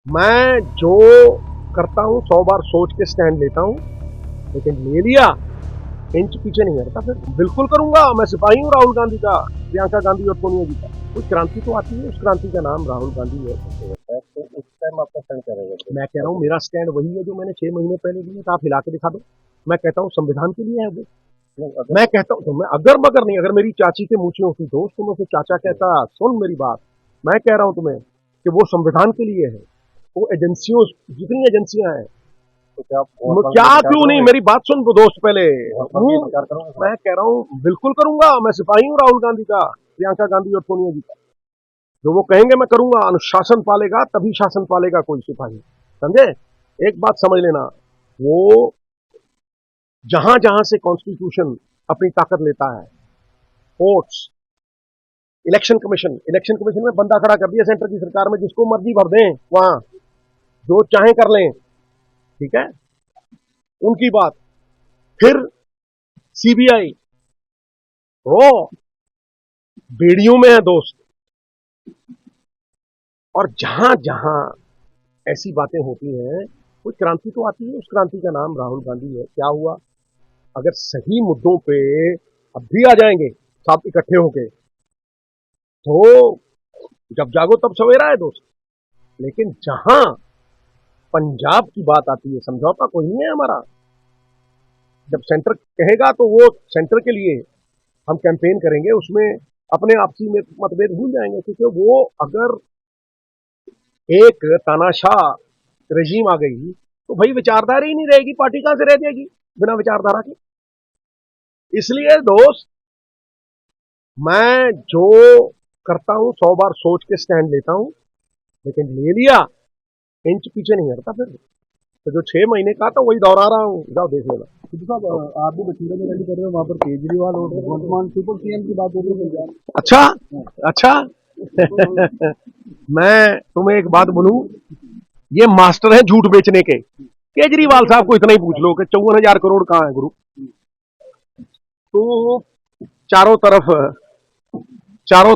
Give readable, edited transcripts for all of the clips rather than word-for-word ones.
मैं जो करता हूं 100 बार सोच के स्टैंड लेता हूं, लेकिन ले लिया इंच पीछे नहीं हटता। फिर बिल्कुल करूंगा। मैं सिपाही हूं राहुल गांधी का, प्रियंका गांधी और सोनिया जी का। कुछ क्रांति तो आती है, उस क्रांति का नाम राहुल गांधी है। तो उस टाइम आपका स्टैंड क्या रहेगा? मैं कह रहा हूँ मेरा स्टैंड वही है जो मैंने 6 महीने पहले लिया था। आप हिला के दिखा दो। मैं कहता हूँ संविधान के लिए है वो। मैं कहता हूँ, तो मैं अगर मगर नहीं, अगर मेरी चाची के मूछें होती दोस्त तो मैं उसे चाचा कहता। सुन मेरी बात, मैं कह रहा हूं तुम्हें कि वो संविधान के लिए है। वो एजेंसियों, जितनी एजेंसियां हैं, तो क्या क्यों नहीं, मेरी बात सुन दोस्त पहले। मैं कह रहा हूँ बिल्कुल करूंगा। मैं सिपाही हूँ राहुल गांधी का, प्रियंका गांधी और सोनिया जी का। जो वो कहेंगे मैं करूंगा। अनुशासन पालेगा तभी शासन पालेगा कोई सिपाही, समझे? एक बात समझ लेना, वो जहां जहां से कॉन्स्टिट्यूशन अपनी ताकत लेता है, कोर्ट्स, इलेक्शन कमीशन में बंदा खड़ा कर दिया सेंटर की सरकार में, जिसको मर्जी भर दें, वहां जो चाहे कर लें, ठीक है, उनकी बात। फिर सीबीआई वो बेड़ियों में है दोस्त। और जहां जहां ऐसी बातें होती हैं, कोई क्रांति तो आती है, उस क्रांति का नाम राहुल गांधी है। क्या हुआ? अगर सही मुद्दों पे अब भी आ जाएंगे सब इकट्ठे होके, तो जब जागो तब सवेरा है दोस्त। लेकिन जहां पंजाब की बात आती है, समझौता कोई नहीं है हमारा। जब सेंटर कहेगा तो वो सेंटर के लिए हम कैंपेन करेंगे, उसमें अपने आपसी में मतभेद भूल जाएंगे। क्योंकि वो अगर एक तानाशाह रजीम आ गई तो भाई विचारधारा ही नहीं रहेगी, पार्टी कहां से रह जाएगी बिना विचारधारा के। इसलिए दोस्त, मैं जो करता हूं 100 बार सोच के स्टैंड लेता हूं, लेकिन ले लिया इंच पीछे नहीं हटता। फिर तो जो 6 महीने का था वही दोहरा रहा हूं, जाओ देख लेना। सिद्धू साहब, आप भी बठिंडा में रैली कर रहे हो, वहाँ पर केजरीवाल और भगवंत मान सुपर सीएम की बात हो रही है पंजाब। अच्छा अच्छा मैं तुम्हें एक बात बोलूं, ये मास्टर है झूठ बेचने के। केजरीवाल साहब को इतना ही पूछ लो कि 54,000 करोड़ कहां है गुरु। तो चारों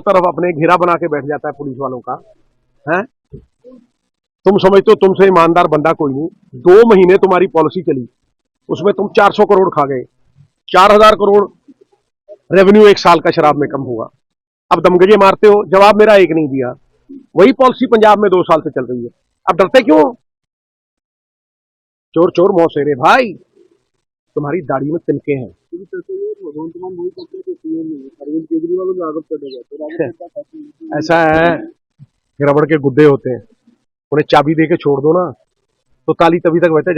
तरफ अपने घेरा बना के बैठ जाता है पुलिस वालों का, है? तुम समझते हो तुमसे ईमानदार बंदा कोई नहीं। 2 महीने तुम्हारी पॉलिसी चली, उसमें तुम 400 करोड़ खा गए। 4,000 करोड़ रेवेन्यू एक साल का शराब में कम हुआ। अब दमगजे मारते हो, जवाब मेरा एक नहीं दिया। वही पॉलिसी पंजाब में 2 साल से चल रही है। अब डरते क्यों? चोर चोर मौसेरे भाई, तुम्हारी दाढ़ी में तिनके हैं। भगवंत मान वही करते थे सीएम में, अरविंद केजरीवाल को आरोप कर देगा तो राजद सरकार फैसला ऐसा है कि रबड़ के गुद्दे होते हैं, उन्हें चाबी दे के छोड़ दो ना, तो ताली तभी तक बजता है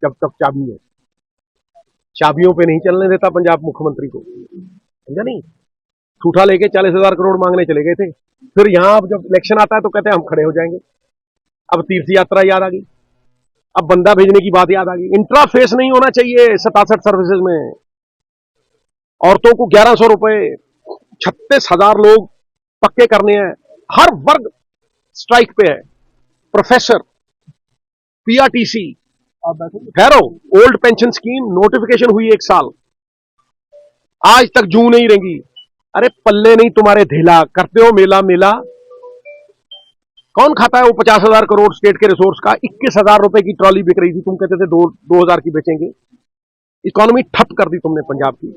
जब तक चाबी है। चाबियों पे नहीं चलने देता पंजाब मुख्यमंत्री को, समझा नहीं? ठूठा लेके 40,000 करोड़ मांगने चले गए थे। फिर यहां अब जब इलेक्शन आता है तो कहते हैं हम खड़े हो जाएंगे। अब तीर्थ यात्रा याद आ गई, अब बंदा भेजने की बात याद आ गई। इंटरफेस नहीं होना चाहिए 67 सर्विसेज में। औरतों को 1,100 रुपए, 36,000 लोग पक्के करने हैं। हर वर्ग स्ट्राइक पे है। प्रोफेसर, पीआरटीसी, ठहरो, ओल्ड पेंशन स्कीम नोटिफिकेशन हुई 1 साल, आज तक जू नहीं रेंगी। अरे पल्ले नहीं तुम्हारे ढेला, करते हो मेला मेला। कौन खाता है वो 50,000 करोड़ स्टेट के रिसोर्स का? 21,000 रुपए की ट्रॉली बिक रही थी, तुम कहते थे 2,000 की बेचेंगे। इकोनॉमी ठप कर दी तुमने पंजाब की।